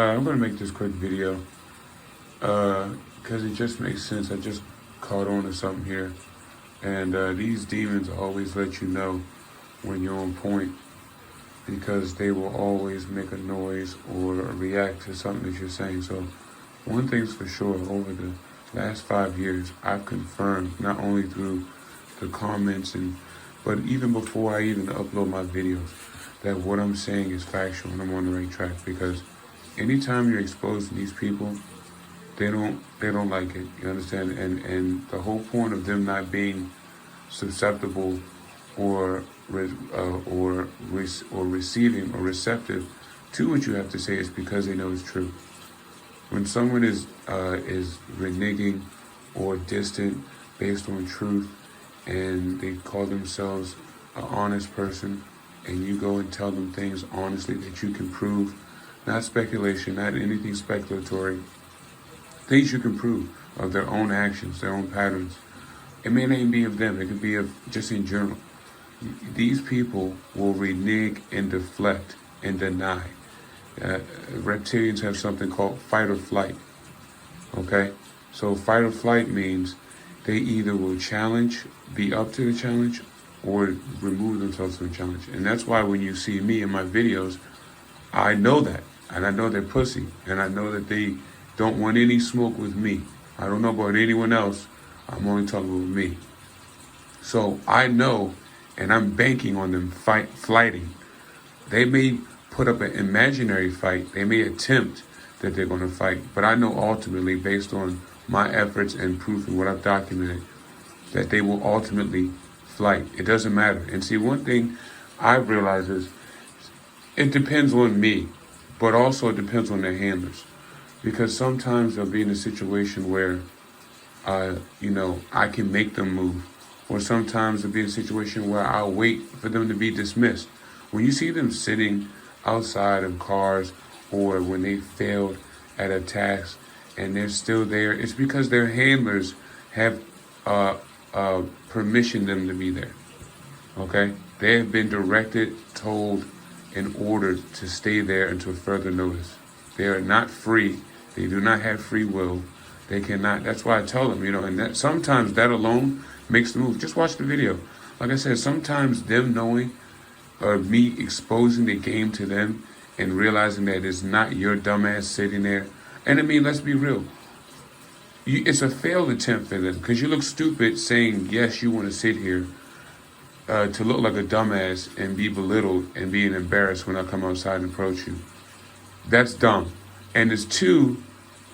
I'm going to make this quick video because it just makes sense. I just caught on to something here. And these demons always let you know when you're on point because they will always make a noise or react to something that you're saying. So one thing's for sure, over the last 5 years, I've confirmed not only through the comments but even before I even upload my videos, that what I'm saying is factual and I'm on the right track. Because anytime you're exposing these people, they don't like it. You understand? And the whole point of them not being susceptible or receiving or receptive to what you have to say is because they know it's true. When someone is reneging or distant based on truth, and they call themselves an honest person, and you go and tell them things honestly that you can prove, not speculation, not anything speculatory, things you can prove of their own actions, their own patterns. It may not even be of them, it could be of just in general. These people will renege and deflect and deny. Reptilians have something called fight or flight. Okay? So fight or flight means they either will challenge, be up to the challenge, or remove themselves from the challenge. And that's why when you see me in my videos, I know that. And I know they're pussy. And I know that they don't want any smoke with me. I don't know about anyone else. I'm only talking about me. So I know, and I'm banking on them flighting. They may put up an imaginary fight. They may attempt that they're going to fight. But I know ultimately, based on my efforts and proof and what I've documented, that they will ultimately flight. It doesn't matter. And see, one thing I've realized is it depends on me, but also it depends on their handlers. Because sometimes they'll be in a situation where, I can make them move. Or sometimes they'll be in a situation where I'll wait for them to be dismissed. When you see them sitting outside of cars, or when they failed at a task and they're still there, it's because their handlers have permission them to be there. Okay? They have been directed, told, and ordered to stay there until further notice. They are not free. They do not have free will. They cannot. That's why I tell them, and that sometimes that alone makes the move. Just watch the video. Like I said, sometimes them knowing or me exposing the game to them and realizing that it's not your dumbass sitting there. And I mean, let's be real. It's a failed attempt for them because you look stupid saying, yes, you want to sit here to look like a dumbass and be belittled and being embarrassed when I come outside and approach you. That's dumb. And it's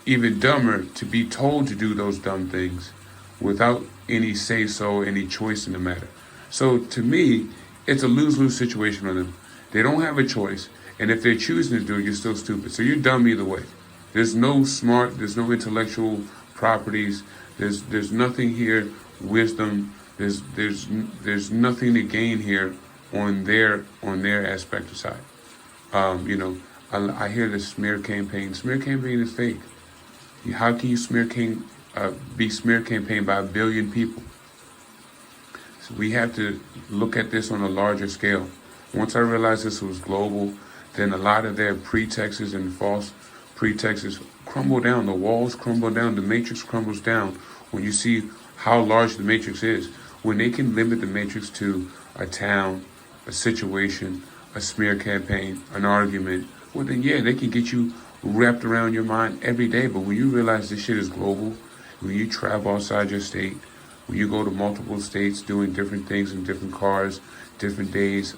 even dumber to be told to do those dumb things without any say-so, any choice in the matter. So to me, it's a lose-lose situation on them. They don't have a choice. And if they're choosing to do it, you're still stupid. So you're dumb either way. There's no smart, there's no intellectual properties. There's nothing here, wisdom. There's nothing to gain here on their aspect of side. I hear the smear campaign. Smear campaign is fake. How can you be smear campaigned by 1 billion people? So we have to look at this on a larger scale. Once I realized this was global, then a lot of their pretexts and false pretexts crumble down. The walls crumble down. The matrix crumbles down when you see how large the matrix is. When they can limit the matrix to a town, a situation, a smear campaign, an argument, well then yeah, they can get you wrapped around your mind every day. But when you realize this shit is global, when you travel outside your state, when you go to multiple states doing different things in different cars, different days,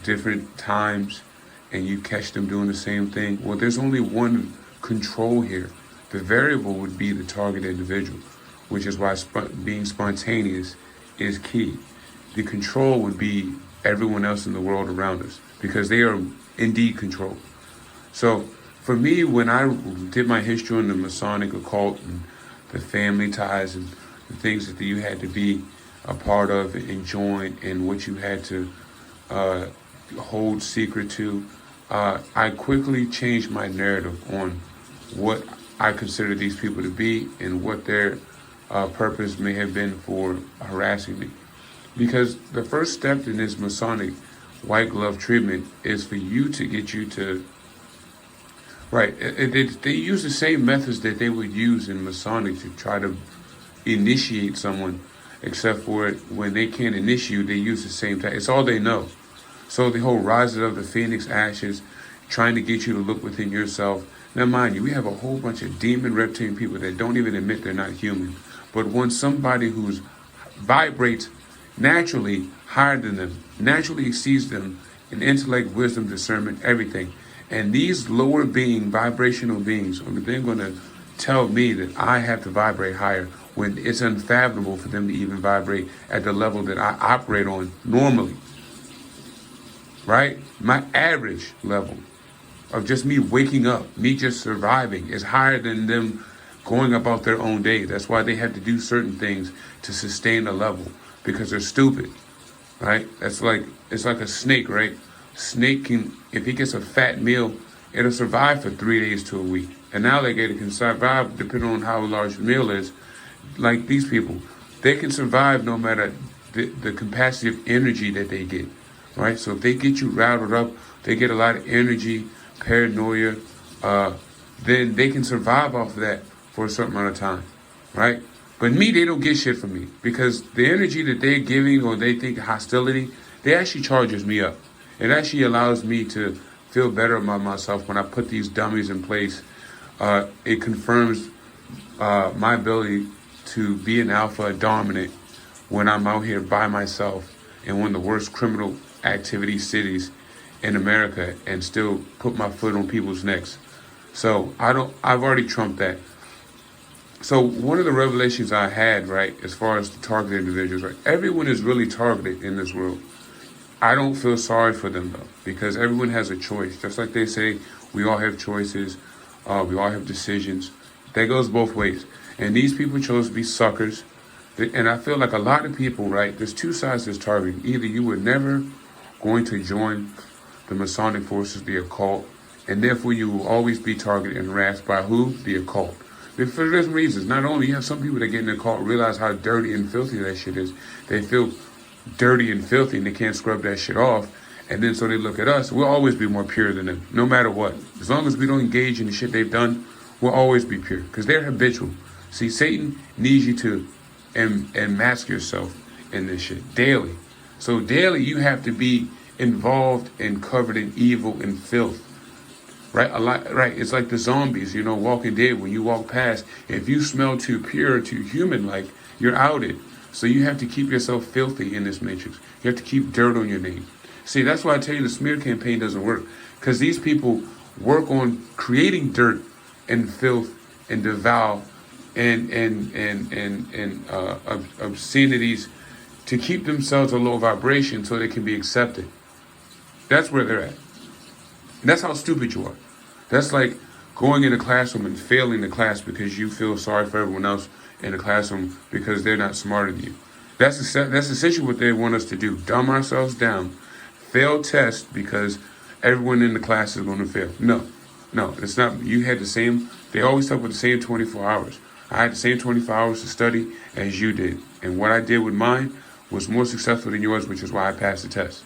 different times, and you catch them doing the same thing, well, there's only one control here. The variable would be the target individual, which is why being spontaneous is key. The control would be everyone else in the world around us, because they are indeed controlled. So for me, when I did my history on the Masonic occult and the family ties and the things that you had to be a part of and join, and what you had to hold secret to, I quickly changed my narrative on what I consider these people to be and what their purpose may have been for harassing me. Because the first step in this Masonic white glove treatment is for you to get you to Right. They use the same methods that they would use in Masonic to try to initiate someone, except for when they can't initiate, they use the same time. It's all they know. So the whole rises of the phoenix ashes, trying to get you to look within yourself. Now, mind you, we have a whole bunch of demon reptilian people that don't even admit they're not human. But when somebody who's vibrates naturally higher than them, naturally exceeds them in intellect, wisdom, discernment, everything, and these lower being, vibrational beings, they're going to tell me that I have to vibrate higher when it's unfathomable for them to even vibrate at the level that I operate on normally. Right? My average level of just me waking up, me just surviving, is higher than them going about their own day. That's why they have to do certain things to sustain a level, because they're stupid. Right? It's like a snake, right? Snake can, if he gets a fat meal, it'll survive for 3 days to a week. An alligator can survive depending on how large the meal is. Like these people, they can survive no matter the capacity of energy that they get. Right? So if they get you routed up, they get a lot of energy, paranoia, then they can survive off of that for a certain amount of time. Right? But me, they don't get shit from me, because the energy that they're giving, or they think hostility, they actually charges me up. It actually allows me to feel better about myself when I put these dummies in place. It confirms my ability to be an alpha dominant when I'm out here by myself in one of the worst criminal activity cities in America and still put my foot on people's necks. So I've already trumped that. So one of the revelations I had, right, as far as the targeted individuals, right, everyone is really targeted in this world. I don't feel sorry for them, though, because everyone has a choice. Just like they say, we all have choices, we all have decisions. That goes both ways. And these people chose to be suckers. And I feel like a lot of people, right, there's two sides to this targeting. Either you were never going to join the Masonic forces, the occult, and therefore you will always be targeted and harassed by who? The occult. For different reasons. Not only you have some people that get in the occult realize how dirty and filthy that shit is. They feel dirty and filthy and they can't scrub that shit off, and then so they look at us. We'll always be more pure than them, no matter what. As long as we don't engage in the shit they've done, we'll always be pure, because they're habitual. See, Satan needs you to mask yourself in this shit daily. So daily you have to be involved and covered in evil and filth. Right? A lot, right? It's like the zombies, Walking Dead. When you walk past, if you smell too pure, too human-like, you're outed. So you have to keep yourself filthy in this matrix. You have to keep dirt on your name. See, that's why I tell you the smear campaign doesn't work. Because these people work on creating dirt and filth and devour and obscenities to keep themselves a low vibration so they can be accepted. That's where they're at. And that's how stupid you are. That's like going in a classroom and failing the class because you feel sorry for everyone else in the classroom because they're not smarter than you. That's essentially what they want us to do. Dumb ourselves down, fail tests because everyone in the class is going to fail. No, it's not. You had the same, they always talk about the same 24 hours. I had the same 24 hours to study as you did. And what I did with mine was more successful than yours, which is why I passed the test.